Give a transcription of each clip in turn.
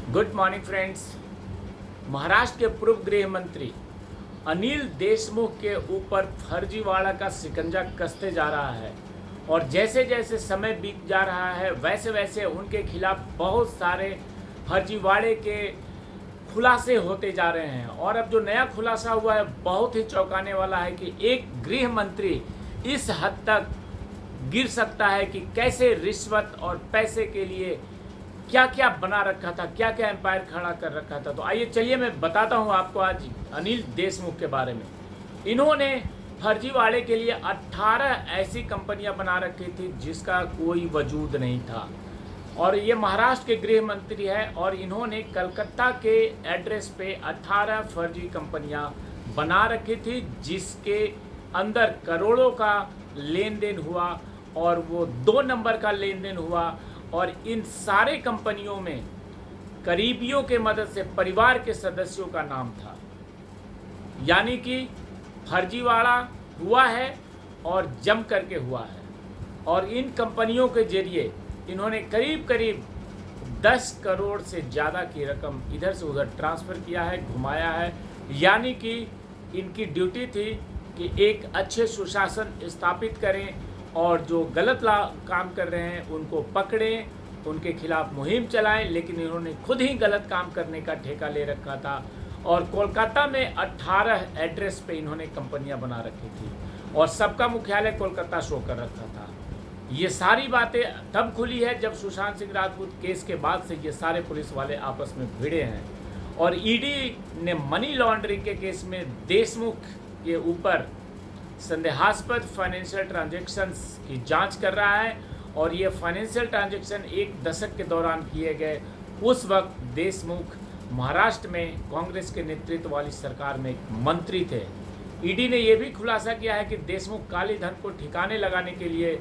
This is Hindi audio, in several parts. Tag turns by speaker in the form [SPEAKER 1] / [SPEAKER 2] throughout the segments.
[SPEAKER 1] Good morning friends. महाराष्ट्र के पूर्व गृह मंत्री अनिल देशमुख के ऊपर फर्जीवाड़ा का शिकंजा कसते जा रहा है और जैसे जैसे समय बीत जा रहा है वैसे वैसे उनके खिलाफ बहुत सारे फर्जीवाड़े के खुलासे होते जा रहे हैं। और अब जो नया खुलासा हुआ है बहुत ही चौंकाने वाला है कि एक गृह मंत्री इस हद तक गिर सकता है कि कैसे रिश्वत और पैसे के लिए क्या क्या बना रखा था, क्या क्या एम्पायर खड़ा कर रखा था। तो आइए चलिए मैं बताता हूं आपको आज अनिल देशमुख के बारे में। इन्होंने फर्जीवाड़े के लिए 18 ऐसी कंपनियां बना रखी थी जिसका कोई वजूद नहीं था। और ये महाराष्ट्र के गृह मंत्री है और इन्होंने कलकत्ता के एड्रेस पे 18 फर्जी कंपनियां बना रखी थी जिसके अंदर करोड़ों का लेन देन हुआ और वो 2 नंबर का लेन देन हुआ। और इन सारे कंपनियों में करीबियों के मदद से परिवार के सदस्यों का नाम था, यानी कि फर्जीवाड़ा हुआ है और जम करके हुआ है। और इन कंपनियों के जरिए इन्होंने करीब करीब 10 करोड़ से ज़्यादा की रकम इधर से उधर ट्रांसफ़र किया है, घुमाया है। यानी कि इनकी ड्यूटी थी कि एक अच्छे सुशासन स्थापित करें और जो गलत काम कर रहे हैं उनको पकड़ें, उनके खिलाफ मुहिम चलाएं। लेकिन इन्होंने खुद ही गलत काम करने का ठेका ले रखा था और कोलकाता में 18 एड्रेस पे इन्होंने कंपनियां बना रखी थी और सबका मुख्यालय कोलकाता शो कर रखा था। ये सारी बातें तब खुली है जब सुशांत सिंह राजपूत केस के बाद से ये सारे पुलिस वाले आपस में भिड़े हैं और ईडी ने मनी लॉन्ड्रिंग के केस में देशमुख के ऊपर संदेहास्पद फाइनेंशियल ट्रांजैक्शंस की जांच कर रहा है। और ये फाइनेंशियल ट्रांजैक्शन 1 दशक के दौरान किए गए। उस वक्त देशमुख महाराष्ट्र में कांग्रेस के नेतृत्व वाली सरकार में एक मंत्री थे। ईडी ने यह भी खुलासा किया है कि देशमुख काले धन को ठिकाने लगाने के लिए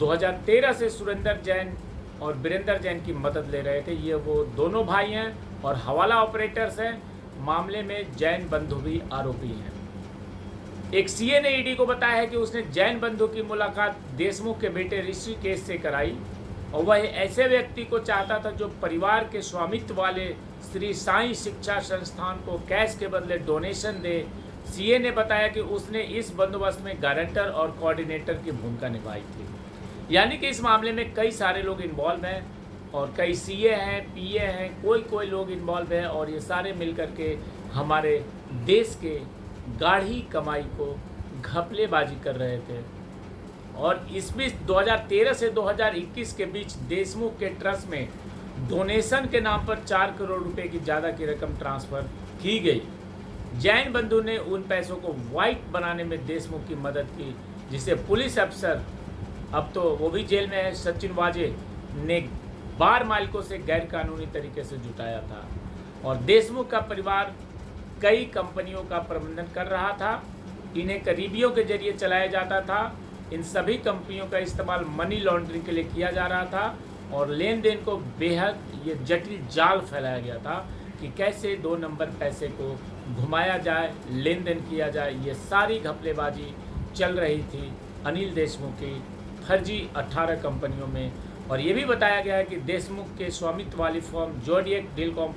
[SPEAKER 1] 2013 से सुरेंद्र जैन और वीरेंद्र जैन की मदद ले रहे थे। ये वो दोनों भाई हैं और हवाला ऑपरेटर्स हैं। मामले में जैन बंधु भी आरोपी हैं। एक सीए ने ईडी को बताया है कि उसने जैन बंधु की मुलाकात देशमुख के बेटे ऋषिकेश से कराई और वह ऐसे व्यक्ति को चाहता था जो परिवार के स्वामित्व वाले श्री साईं शिक्षा संस्थान को कैश के बदले डोनेशन दे। सीए ने बताया कि उसने इस बंदोबस्त में गारंटर और कोऑर्डिनेटर की भूमिका निभाई थी। यानी कि इस मामले में कई सारे लोग इन्वॉल्व हैं और कई सीए हैं, पीए हैं, कोई लोग इन्वॉल्व है और ये सारे मिलकर के हमारे देश के गाढ़ी कमाई को घपलेबाजी कर रहे थे। और इस बीच 2013 से 2021 के बीच देशमुख के ट्रस्ट में डोनेशन के नाम पर 4 करोड़ रुपए की ज़्यादा की रकम ट्रांसफ़र की गई। जैन बंधु ने उन पैसों को वाइट बनाने में देशमुख की मदद की, जिसे पुलिस अफसर, अब तो वो भी जेल में है, सचिन वाजे ने बार मालिकों से गैर कानूनी तरीके से जुटाया था। और देशमुख का परिवार कई कंपनियों का प्रबंधन कर रहा था। इन्हें करीबियों के जरिए चलाया जाता था। इन सभी कंपनियों का इस्तेमाल मनी लॉन्ड्रिंग के लिए किया जा रहा था और लेन देन को बेहद ये जटिल जाल फैलाया गया था कि कैसे 2 नंबर पैसे को घुमाया जाए, लेन देन किया जाए। ये सारी घपलेबाजी चल रही थी अनिल देशमुख की फर्जी 18 कंपनियों में। और ये भी बताया गया है कि देशमुख के स्वामित्व वाली फर्म जोडिएक डीलकॉम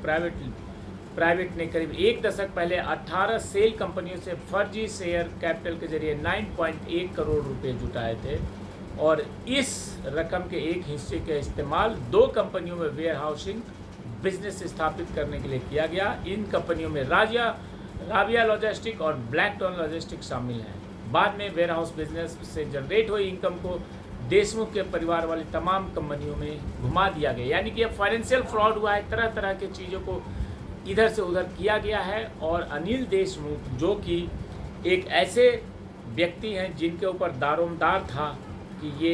[SPEAKER 1] प्राइवेट ने करीब 1 दशक पहले 18 सेल कंपनियों से फर्जी शेयर कैपिटल के जरिए 9.1 करोड़ रुपए जुटाए थे। और इस रकम के एक हिस्से का इस्तेमाल 2 कंपनियों में वेयर हाउसिंग बिजनेस स्थापित करने के लिए किया गया। इन कंपनियों में राबिया लॉजिस्टिक और ब्लैकटॉन लॉजिस्टिक शामिल हैं। बाद में वेयर हाउस बिजनेस से जनरेट हुई इनकम को देशमुख के परिवार वाली तमाम कंपनियों में घुमा दिया गया। यानी कि अब फाइनेंशियल फ्रॉड हुआ है, तरह तरह की चीज़ों को इधर से उधर किया गया है। और अनिल देशमुख जो कि एक ऐसे व्यक्ति हैं जिनके ऊपर दारोमदार था कि ये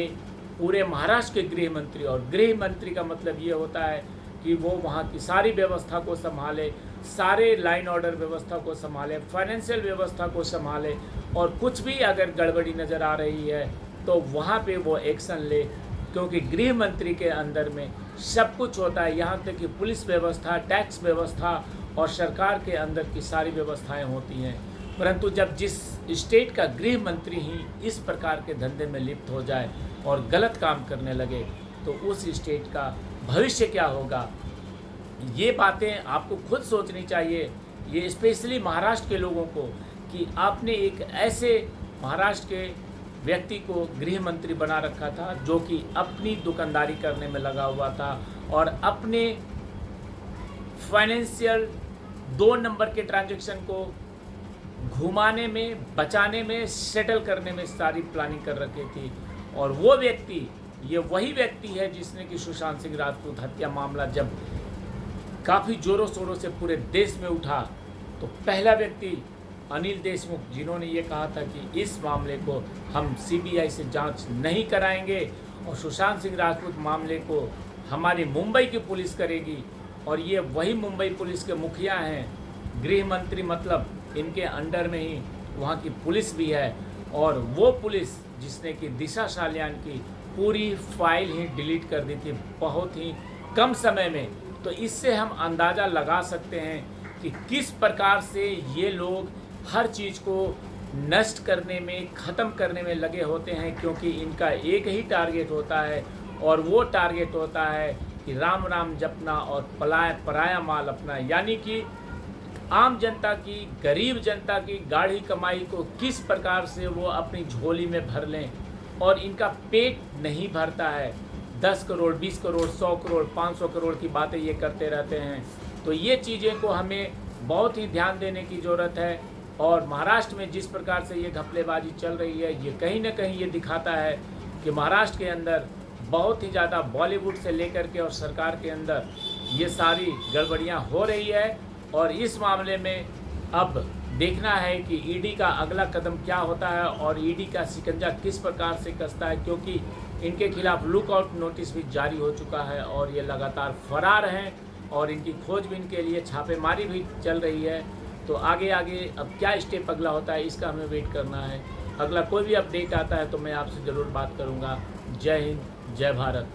[SPEAKER 1] पूरे महाराष्ट्र के गृह मंत्री, और गृह मंत्री का मतलब ये होता है कि वो वहाँ की सारी व्यवस्था को संभाले, सारे लाइन ऑर्डर व्यवस्था को संभाले, फाइनेंशियल व्यवस्था को संभाले और कुछ भी अगर गड़बड़ी नज़र आ रही है तो वहाँ पे वो एक्शन ले, क्योंकि गृह मंत्री के अंदर में सब कुछ होता है। यहाँ तक कि पुलिस व्यवस्था, टैक्स व्यवस्था और सरकार के अंदर की सारी व्यवस्थाएं होती हैं। परंतु जब जिस स्टेट का गृह मंत्री ही इस प्रकार के धंधे में लिप्त हो जाए और गलत काम करने लगे तो उस स्टेट का भविष्य क्या होगा ये बातें आपको खुद सोचनी चाहिए, ये स्पेशली महाराष्ट्र के लोगों को, कि आपने एक ऐसे महाराष्ट्र के व्यक्ति को गृह मंत्री बना रखा था जो कि अपनी दुकानदारी करने में लगा हुआ था और अपने फाइनेंशियल 2 नंबर के ट्रांजैक्शन को घुमाने में, बचाने में, सेटल करने में सारी प्लानिंग कर रखी थी। और वो व्यक्ति, ये वही व्यक्ति है जिसने कि सुशांत सिंह राजपूत हत्या मामला जब काफ़ी ज़ोरों शोरों से पूरे देश में उठा तो पहला व्यक्ति अनिल देशमुख, जिन्होंने ये कहा था कि इस मामले को हम सीबीआई से जांच नहीं कराएंगे और सुशांत सिंह राजपूत मामले को हमारी मुंबई की पुलिस करेगी। और ये वही मुंबई पुलिस के मुखिया हैं, गृह मंत्री, मतलब इनके अंडर में ही वहाँ की पुलिस भी है। और वो पुलिस जिसने कि दिशा सालियान की पूरी फाइल ही डिलीट कर दी थी बहुत ही कम समय में। तो इससे हम अंदाज़ा लगा सकते हैं कि किस प्रकार से ये लोग हर चीज़ को नष्ट करने में, ख़त्म करने में लगे होते हैं, क्योंकि इनका एक ही टारगेट होता है और वो टारगेट होता है कि राम राम जपना और पराया माल अपना, यानी कि आम जनता की, गरीब जनता की गाढ़ी कमाई को किस प्रकार से वो अपनी झोली में भर लें। और इनका पेट नहीं भरता है, 10 करोड़, 20 करोड़, 100 करोड़, 500 करोड़ की बातें ये करते रहते हैं। तो ये चीज़ें को हमें बहुत ही ध्यान देने की ज़रूरत है। और महाराष्ट्र में जिस प्रकार से ये घपलेबाजी चल रही है, ये कहीं ना कहीं ये दिखाता है कि महाराष्ट्र के अंदर बहुत ही ज़्यादा बॉलीवुड से लेकर के और सरकार के अंदर ये सारी गड़बड़ियाँ हो रही है। और इस मामले में अब देखना है कि ईडी का अगला कदम क्या होता है और ईडी का शिकंजा किस प्रकार से कसता है, क्योंकि इनके खिलाफ लुकआउट नोटिस भी जारी हो चुका है और ये लगातार फरार हैं और इनकी खोजबीन के लिए छापेमारी भी चल रही है। तो आगे अब क्या स्टेप अगला होता है, इसका हमें वेट करना है। अगला कोई भी अपडेट आता है तो मैं आपसे ज़रूर बात करूँगा। जय हिंद, जय भारत।